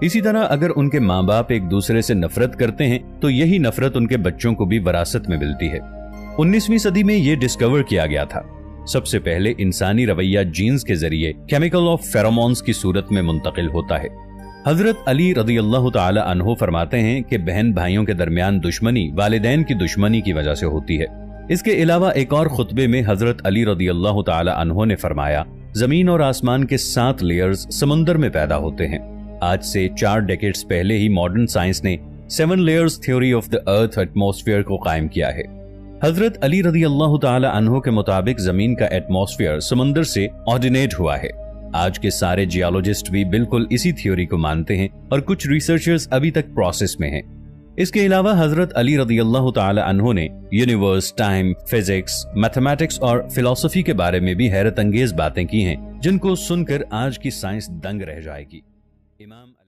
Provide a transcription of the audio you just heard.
इसी तरह अगर उनके माँ बाप एक दूसरे से नफरत करते हैं तो यही नफरत उनके बच्चों को भी विरासत में मिलती है। 19वीं सदी में ये डिस्कवर किया गया था। सबसे पहले इंसानी रवैया जीन्स के जरिए केमिकल ऑफ फेरोमोन्स की सूरत में मुंतकिल होता है। हजरत अली रज़ियल्लाहु ताला अन्हो फरमाते हैं कि बहन भाइयों के दरमियान दुश्मनी वालिदैन की दुश्मनी की वजह से होती है। इसके अलावा एक और खुतबे में हजरत अली रज़ियल्लाहु ताला अन्हो ने फरमाया, जमीन और आसमान के 7 लेयर्स समुंदर में पैदा होते हैं। आज से 4 डेकेड्स पहले ही मॉडर्न साइंस ने 7 layers theory of the earth atmosphere को कायम किया है। हजरत अली रज़ियल्लाहु ताला अन्हो के मुताबिक जमीन का एटमॉस्फेयर समुंदर से ऑर्डिनेट हुआ है। आज के सारे जियोलॉजिस्ट भी बिल्कुल इसी थ्योरी को मानते हैं और कुछ रिसर्चर्स अभी तक प्रोसेस में हैं। इसके अलावा हजरत अली रज़ियल्लाहु ताला अन्हो ने यूनिवर्स, टाइम, फिजिक्स, मैथमेटिक्स और फिलॉसफी के बारे में भी हैरत अंगेज बातें की हैं, जिनको सुनकर आज की साइंस दंग रह जाएगी। इमाम